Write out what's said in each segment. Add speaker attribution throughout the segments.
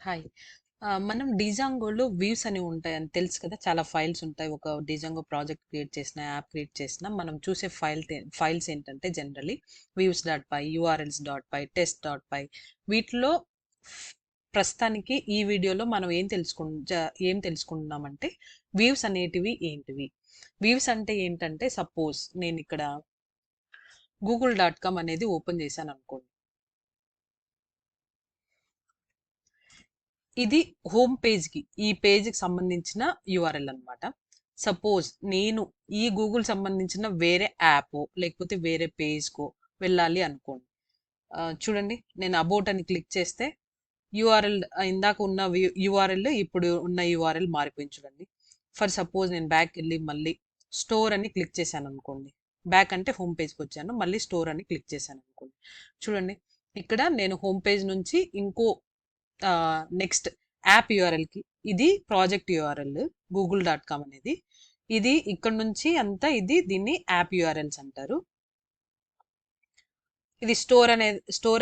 Speaker 1: Hi. మనం డిజాంగోలో views అని ఉంటాయని తెలుసు కదా! చాలా ఫైల్స్ ఉంటాయి. ఒక డిజాంగో ప్రాజెక్ట్ క్రియేట్ చేసినా, యాప్ క్రియేట్ చేసినా మనం చూసే ఫైల్స్ ఏంటంటే జనరల్లీ వ్యూస్ డాట్ పై, యూఆర్ఎల్స్ డాట్ పై, టెస్ట్ డాట్ పై వీటిలో ఫ్ ప్రస్తుతానికి ఈ వీడియోలో మనం ఏం తెలుసుకుంటున్నామంటే వ్యూస్ అనేటివి ఏంటివి? వ్యూస్ అంటే ఏంటంటే సపోజ్ నేనిక్కడ గూగుల్.com అనేది ఓపెన్ చేశాననుకోండి. ఇది హోమ్ పేజ్‌కి ఈ పేజ్‌కి సంబంధించిన యూఆర్ఎల్ అన్నమాట. సపోజ్ నేను ఈ గూగుల్ సంబంధించిన వేరే యాపో, లేకపోతే వేరే పేజ్‌కో వెళ్ళాలి అనుకోండి. చూడండి నేను అబౌట్ అని క్లిక్ చేస్తే యూఆర్ఎల్ ఇందాక ఉన్న యూఆర్ఎల్ ఇప్పుడు ఉన్న యూఆర్ఎల్ మారిపోయింది చూడండి. ఫర్ సపోజ్ నేను బ్యాక్ వెళ్ళి మళ్ళీ స్టోర్ అని క్లిక్ చేశాను అనుకోండి. బ్యాక్ అంటే హోమ్ పేజ్‌కి వచ్చాను. మళ్ళీ స్టోర్ అని క్లిక్ చేశాను అనుకోండి. చూడండి ఇక్కడ నేను హోమ్ పేజ్ నుంచి ఇంకో నెక్స్ట్ యాప్ యూఆర్ఎల్కి ఇది ప్రాజెక్ట్ యూఆర్ఎల్ గూగుల్.com అనేది ఇది ఇక్కడ నుంచి అంతా దీన్ని యాప్ యూఆర్ఎల్స్ అంటారు. ఇది స్టోర్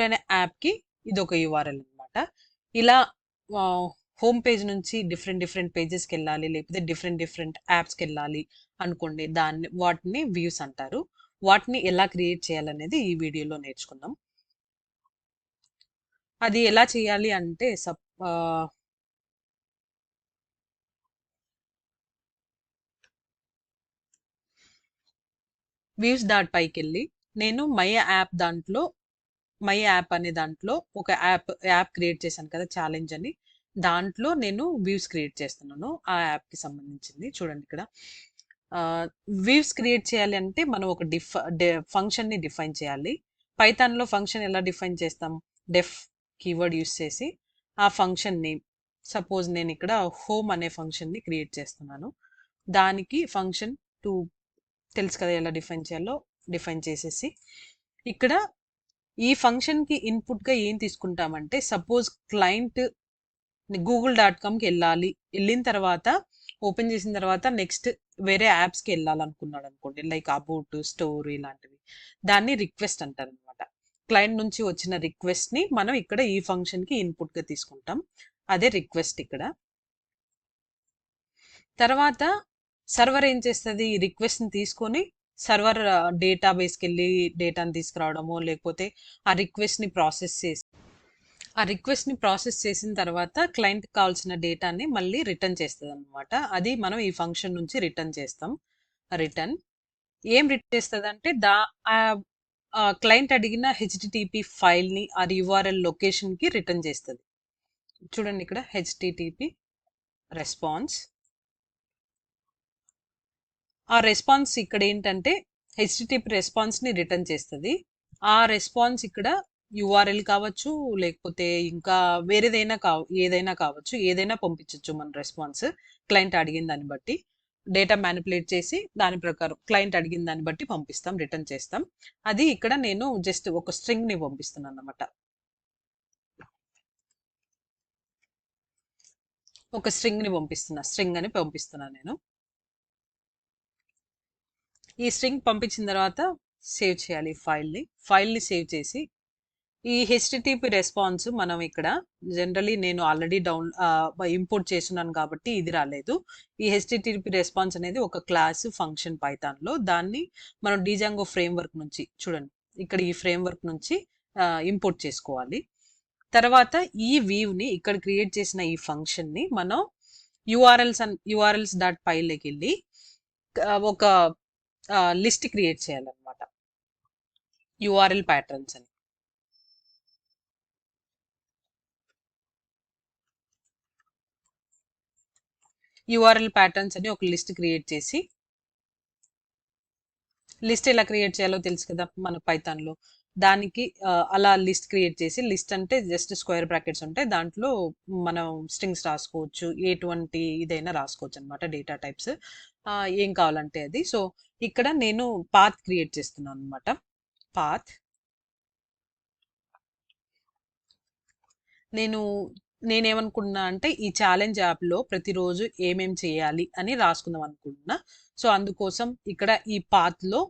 Speaker 1: అనే యాప్కి ఇది ఒక యూఆర్ఎల్ అనమాట. ఇలా హోమ్ పేజ్ నుంచి డిఫరెంట్ డిఫరెంట్ పేజెస్కి వెళ్ళాలి, లేకపోతే డిఫరెంట్ డిఫరెంట్ యాప్స్కి వెళ్ళాలి అనుకోండి, వాటిని వ్యూస్ అంటారు. వాటిని ఎలా క్రియేట్ చేయాలనేది ఈ వీడియోలో నేర్చుకుందాం. అది ఎలా చేయాలి అంటే వ్యూస్ డాట్ పైకి వెళ్ళి నేను మై యాప్ అనే దాంట్లో ఒక యాప్ క్రియేట్ చేశాను కదా, ఛాలెంజ్ అని. దాంట్లో నేను వ్యూస్ క్రియేట్ చేస్తున్నాను ఆ యాప్కి సంబంధించింది. చూడండి ఇక్కడ వ్యూస్ క్రియేట్ చేయాలి అంటే మనం ఒక ఫంక్షన్ని డిఫైన్ చేయాలి. పైథాన్లో ఫంక్షన్ ఎలా డిఫైన్ చేస్తాం? డెఫ్ కీవర్డ్ యూస్ చేసి ఆ ఫంక్షన్ నేమ్, సపోజ్ నేను ఇక్కడ హోమ్ అనే ఫంక్షన్ని క్రియేట్ చేస్తున్నాను. దానికి ఫంక్షన్ టు తెలుసు కదా ఎలా డిఫైన్ చేయాలో, డిఫైన్ చేసేసి ఇక్కడ ఈ ఫంక్షన్కి ఇన్పుట్గా ఏం తీసుకుంటామంటే సపోజ్ క్లయింట్ గూగుల్.comకి వెళ్ళాలి, వెళ్ళిన తర్వాత ఓపెన్ చేసిన తర్వాత నెక్స్ట్ వేరే యాప్స్కి వెళ్ళాలనుకున్నాడు అనుకోండి, లైక్ అబౌట్, స్టోర్ ఇలాంటివి. దాన్ని రిక్వెస్ట్ అంటారు అనమాట. క్లయింట్ నుంచి వచ్చిన రిక్వెస్ట్ని మనం ఇక్కడ ఈ ఫంక్షన్కి ఇన్పుట్గా తీసుకుంటాం. అదే రిక్వెస్ట్ ఇక్కడ. తర్వాత సర్వర్ ఏం చేస్తుంది? ఈ రిక్వెస్ట్ని తీసుకొని సర్వర్ డేటాబేస్కి వెళ్ళి డేటాని తీసుకురావడమో, లేకపోతే ఆ రిక్వెస్ట్ని ప్రాసెస్ చేసిన తర్వాత క్లయింట్కి కావాల్సిన డేటాని మళ్ళీ రిటర్న్ చేస్తుంది అనమాట. అది మనం ఈ ఫంక్షన్ నుంచి రిటర్న్ చేస్తాం. రిటర్న్ ఏం రిటర్న్ చేస్తుంది అంటే క్లయింట్ అడిగిన హెచ్టిటిపి ఫైల్ని ఆ యూఆర్ఎల్ లొకేషన్కి రిటర్న్ చేస్తుంది. చూడండి ఇక్కడ హెచ్టిటిపి రెస్పాన్స్. ఆ రెస్పాన్స్ ఇక్కడ ఏంటంటే హెచ్టిటిపి రెస్పాన్స్ని రిటర్న్ చేస్తుంది. ఆ రెస్పాన్స్ ఇక్కడ యూఆర్ఎల్ కావచ్చు, లేకపోతే ఇంకా ఏదైనా కావచ్చు, ఏదైనా పంపించవచ్చు మన రెస్పాన్స్ క్లయింట్ అడిగిన దాన్ని బట్టి. డేటా మ్యానిపులేట్ చేసి దాని ప్రకారం క్లయింట్ అడిగిన దాన్ని బట్టి పంపిస్తాం, రిటర్న్ చేస్తాం. అది ఇక్కడ నేను జస్ట్ ఒక స్ట్రింగ్ని పంపిస్తున్నాను అనమాట. ఒక స్ట్రింగ్ అని పంపిస్తున్నాను నేను. ఈ స్ట్రింగ్ పంపించిన తర్వాత సేవ్ చేయాలి ఫైల్ని సేవ్ చేసి ఈ హెచ్టిటిపి రెస్పాన్స్ మనం ఇక్కడ జనరలీ నేను ఆల్రెడీ ఇంపోర్ట్ చేస్తున్నాను కాబట్టి ఇది రాలేదు. ఈ హెచ్టిటిపి రెస్పాన్స్ అనేది ఒక క్లాస్ ఫంక్షన్ పైథాన్లో. దాన్ని మనం డిజాంగో ఫ్రేమ్వర్క్ నుంచి చూడండి ఇక్కడ ఈ ఫ్రేమ్వర్క్ నుంచి ఇంపోర్ట్ చేసుకోవాలి. తర్వాత ఈ వ్యూని ఇక్కడ క్రియేట్ చేసిన ఈ ఫంక్షన్ని మనం యూఆర్ఎల్స్ డాట్ పైలోకి వెళ్ళి ఒక లిస్ట్ క్రియేట్ చేయాలన్నమాట, యూఆర్ఎల్ ప్యాటర్న్స్ అని. యూఆర్ఎల్ ప్యాటర్న్స్ అని ఒక లిస్ట్ క్రియేట్ చేసి, లిస్ట్ ఎలా క్రియేట్ చేయాలో తెలుసు కదా మన పైథాన్లో. దానికి అలా లిస్ట్ క్రియేట్ చేసి, లిస్ట్ అంటే జస్ట్ స్క్వేర్ బ్రాకెట్స్ ఉంటాయి, దాంట్లో మనం స్ట్రింగ్స్ రాసుకోవచ్చు, ఎటువంటి ఇదైనా రాసుకోవచ్చు అనమాట, డేటా టైప్స్ ఏం కావాలంటే అది. సో ఇక్కడ నేను పాత్ క్రియేట్ చేస్తున్నాను అనమాట. పాత్ నేనేమనుకున్నా అంటే ఈ ఛాలెంజ్ యాప్లో ప్రతిరోజు ఏమేం చేయాలి అని రాసుకుందాం అనుకుంటున్నా. సో అందుకోసం ఇక్కడ ఈ పాత్లో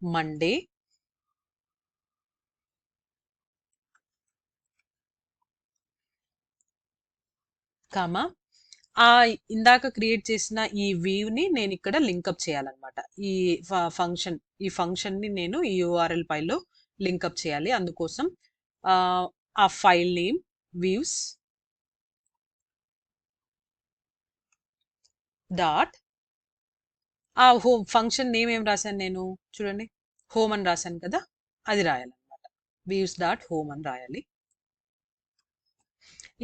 Speaker 1: మండే, కామా ఆ ఇందాక క్రియేట్ చేసిన ఈ వ్యూని నేను ఇక్కడ లింకప్ చేయాలన్నమాట. ఈ ఫంక్షన్ ఈ ఫంక్షన్ని నేను ఈ యూఆర్ఎల్ ఫైల్లో లింకప్ చేయాలి. అందుకోసం ఆ ఫైల్ నేమ్ వ్యూస్ డాట్ ఆ హోమ్ ఫంక్షన్ నేమ్ ఏం రాశాను నేను చూడండి, హోమ్ అని రాశాను కదా, అది రాయాలన్నమాట. వ్యూస్ డాట్ హోమ్ అని రాయాలి.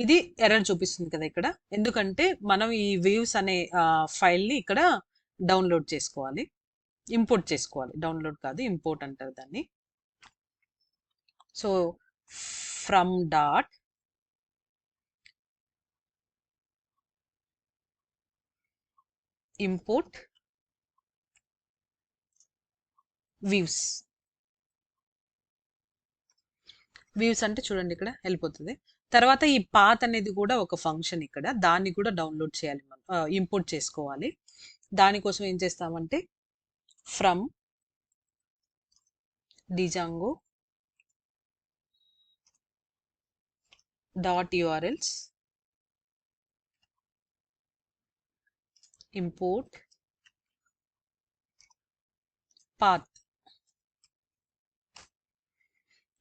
Speaker 1: ఇది ఎర్రర్ చూపిస్తుంది కదా ఇక్కడ, ఎందుకంటే మనం ఈ వ్యూస్ అనే ఫైల్ని ఇక్కడ డౌన్లోడ్ చేసుకోవాలి, ఇంపోర్ట్ చేసుకోవాలి. డౌన్లోడ్ కాదు, ఇంపోర్ట్ అంటారు దాన్ని. So from dot import views. Views అంటే చూడండి ఇక్కడ వెళ్ళిపోతుంది. తర్వాత ఈ పాత్ అనేది కూడా ఒక ఫంక్షన్, ఇక్కడ దాన్ని కూడా డౌన్లోడ్ చేయాలి, మనం ఇంపోర్ట్ చేసుకోవాలి. దానికోసం ఏం చేస్తామంటే from Django dot URLs import path.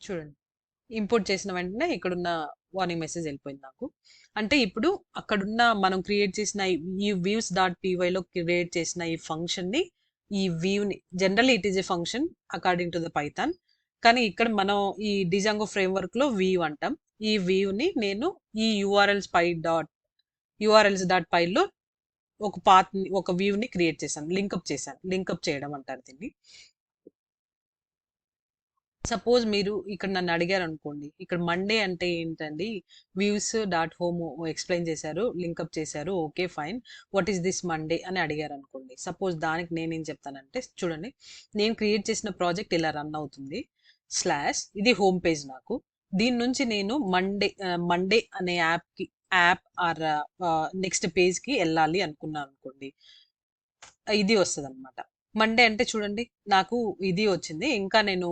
Speaker 1: చూడండి, ఇంపోర్ట్ చేసిన వెంటనే ఇక్కడున్న వార్నింగ్ మెసేజ్ వెళ్ళిపోయింది నాకు. అంటే ఇప్పుడు అక్కడున్న మనం క్రియేట్ చేసిన ఈ వ్యూస్ డాట్ పీవైలో క్రియేట్ చేసిన ఈ ఫంక్షన్ని, ఈ వ్యూని, generally it is a function according to the Python, కానీ ఇక్కడ మనం ఈ డిజాంగో ఫ్రేమ్వర్క్లో వ్యూ అంటాం. ఈ వ్యూని నేను ఈ యూఆర్ఎల్స్ డాట్ పైలో ఒక పాత్ ఒక వ్యూని క్రియేట్ చేశాను, లింకప్ చేయడం అంటారు దీన్ని. సపోజ్ మీరు ఇక్కడ నన్ను అడిగారు అనుకోండి, ఇక్కడ మండే అంటే ఏంటండి, వ్యూస్ డాట్ హోమ్ ఎక్స్ప్లెయిన్ చేశారు, లింకప్ చేశారు, okay fine, what is this Monday అని అడిగారు అనుకోండి. సపోజ్ దానికి నేనేం చెప్తానంటే చూడండి, నేను క్రియేట్ చేసిన ప్రాజెక్ట్ ఇలా రన్ అవుతుంది స్లాష్, ఇది హోమ్ పేజ్ నాకు. దీని నుంచి నేను మండే అనే యాప్ ఆర్ నెక్స్ట్ పేజ్కి వెళ్ళాలి అనుకున్నాను అనుకోండి, ఇది వస్తుంది అనమాట. మండే అంటే చూడండి నాకు ఇది వచ్చింది, ఇంకా నేను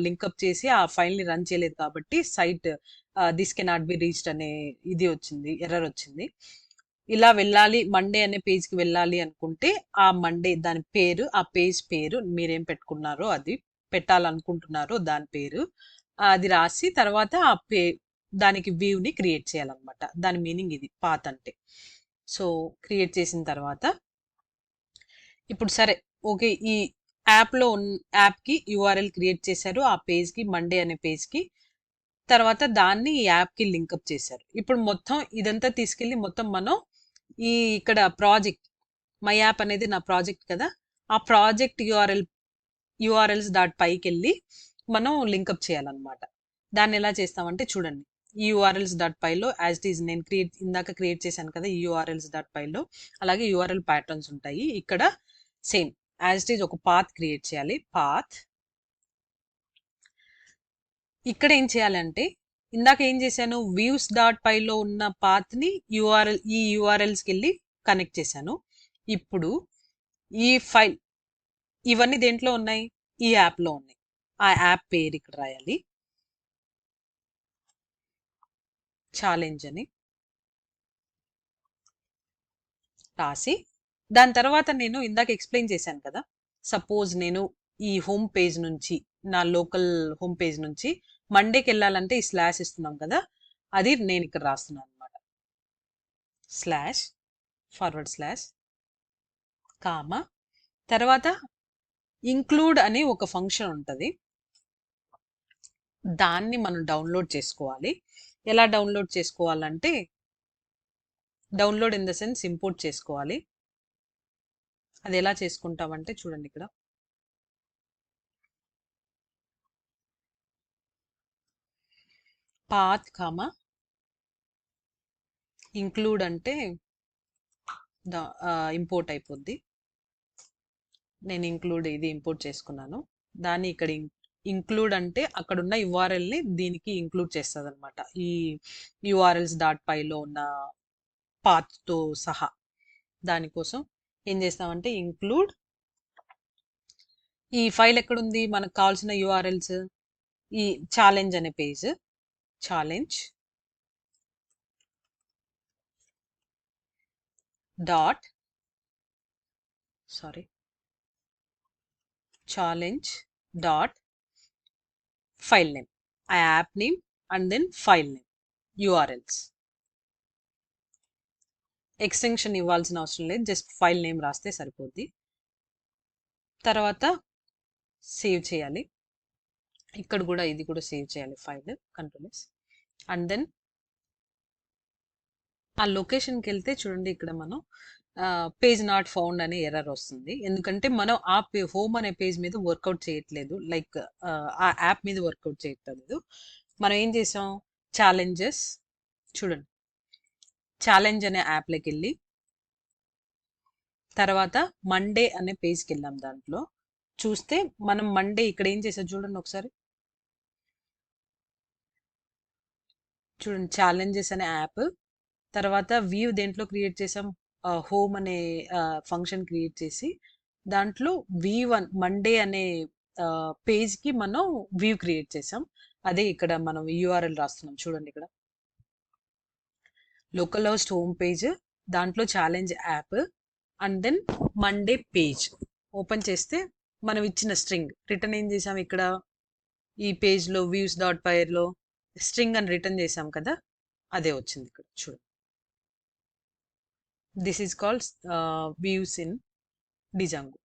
Speaker 1: లింకప్ చేసి ఆ ఫైల్ని రన్ చేయలేదు కాబట్టి site this cannot be reached అనే ఇది వచ్చింది, ఎర్రర్ వచ్చింది. ఇలా వెళ్ళాలి, మండే అనే పేజ్కి వెళ్ళాలి అనుకుంటే ఆ మండే దాని పేరు, ఆ పేజ్ పేరు మీరేం పెట్టుకున్నారో, అది పెట్టాలనుకుంటున్నారో దాని పేరు అది రాసి తర్వాత దానికి వ్యూని క్రియేట్ చేయాలన్నమాట. దాని మీనింగ్ ఇది పాత్ అంటే. సో క్రియేట్ చేసిన తర్వాత ఇప్పుడు సరే ఓకే, ఈ యాప్కి యూఆర్ఎల్ క్రియేట్ చేశారు, ఆ పేజ్కి మండే అనే పేజ్కి, తర్వాత దాన్ని ఈ యాప్కి లింకప్ చేశారు. ఇప్పుడు మొత్తం ఇదంతా తీసుకెళ్ళి మొత్తం మనం ఈ ఇక్కడ ప్రాజెక్ట్ మై యాప్ అనేది నా ప్రాజెక్ట్ కదా, ఆ ప్రాజెక్ట్ యూఆర్ఎల్స్ డాట్ పైకి వెళ్ళి మనం లింకప్ చేయాలన్నమాట. దాన్ని ఎలా చేస్తామంటే చూడండి, ఈ యూఆర్ఎల్స్ డాట్ పైలో యాజ్ ఇట్ ఈజ్ నేను ఇందాక క్రియేట్ చేశాను కదా, ఈ యూఆర్ఎల్స్ డాట్ పైలో అలాగే యూఆర్ఎల్ ప్యాటర్న్స్ ఉంటాయి. ఇక్కడ సేమ్ యాజ్ ఇట్ ఈజ్ ఒక పాత్ క్రియేట్ చేయాలి. పాత్ ఇక్కడ ఏం చేయాలంటే ఇందాక ఏం చేశాను, వ్యూస్ డాట్ పైలో ఉన్న పాత్ని ఈ యూఆర్ఎల్స్కి వెళ్ళి కనెక్ట్ చేశాను. ఇప్పుడు ఈ ఫైల్ ఇవన్నీ దేంట్లో ఉన్నాయి, ఈ యాప్లో ఉన్నాయి. ఆ యాప్ పేరు ఇక్కడ రాయాలి, ఛాలెంజ్ అని రాసి, దాని తర్వాత నేను ఇందాక ఎక్స్ప్లెయిన్ చేశాను కదా, సపోజ్ నేను ఈ హోమ్ పేజ్ నుంచి, నా లోకల్ హోమ్ పేజ్ నుంచి మండేకి వెళ్ళాలంటే ఈ స్లాష్ ఇస్తున్నాం కదా, అది నేను ఇక్కడ రాస్తున్నాను అనమాట. స్లాష్ ఫార్వర్డ్ స్లాష్ కామా, తర్వాత ఇంక్లూడ్ అని ఒక ఫంక్షన్ ఉంటుంది, దాన్ని మనం డౌన్లోడ్ చేసుకోవాలి. ఎలా డౌన్లోడ్ చేసుకోవాలంటే, download in the sense import చేసుకోవాలి. అది ఎలా చేసుకుంటామంటే చూడండి, ఇక్కడ పాత్ కామా ఇంక్లూడ్ అంటే ఇంపోర్ట్ అయిపోద్ది. నేను ఇది ఇంపోర్ట్ చేసుకున్నాను, దాన్ని ఇక్కడ ఇంక్లూడ్ అంటే అక్కడున్న యూఆర్ఎల్ని దీనికి ఇంక్లూడ్ చేస్తుంది అనమాట, ఈ యూఆర్ఎల్స్ డాట్ పైలో ఉన్న పాత్తో సహా. దానికోసం ఏం చేస్తామంటే ఇంక్లూడ్, ఈ ఫైల్ ఎక్కడుంది మనకు కావాల్సిన యూఆర్ఎల్స్, ఈ ఛాలెంజ్ అనే page, challenge dot sorry challenge dot file name, a app name and then file name URLs. Extension ఇవ్వాల్సిన అవసరం లేదు, జస్ట్ ఫైల్ నేమ్ రాస్తే సరిపోద్ది. తర్వాత సేవ్ చేయాలి, ఇక్కడ కూడా ఇది కూడా సేవ్ చేయాలి file, control S. And then ఆ లొకేషన్కి వెళ్తే చూడండి ఇక్కడ మనం పేజ్ నాట్ ఫౌండ్ అనే ఎర్రర్ వస్తుంది, ఎందుకంటే మనం ఆ హోమ్ అనే పేజ్ మీద వర్కౌట్ చేయట్లేదు, లైక్ ఆ యాప్ మీద వర్కౌట్ చేయట్లేదు. మనం ఏం చేసాం, ఛాలెంజెస్ చూడండి, ఛాలెంజ్ అనే యాప్లోకి వెళ్ళి తర్వాత మండే అనే పేజ్కి వెళ్ళాం. దాంట్లో చూస్తే మనం మండే ఇక్కడ ఏం చేసాం చూడండి ఒకసారి, చూడండి ఛాలెంజెస్ అనే యాప్, తర్వాత వ్యూ దేంట్లో క్రియేట్ చేసాం, హోమ్ అనే ఫంక్షన్ క్రియేట్ చేసి దాంట్లో V1 మండే అనే పేజ్కి మనం వ్యూ క్రియేట్ చేసాం. అదే ఇక్కడ మనం URL రాస్తున్నాం చూడండి, ఇక్కడ లోకల్ హోస్ట్ హోమ్ పేజ్, దాంట్లో challenge app and then Monday page open చేస్తే మనం ఇచ్చిన స్ట్రింగ్ రిటర్న్ ఏం చేసాం, ఇక్కడ ఈ పేజ్లో views.pyలో స్ట్రింగ్ అని రిటర్న్ చేసాం కదా, అదే వచ్చింది ఇక్కడ చూడండి. This is called views in Django.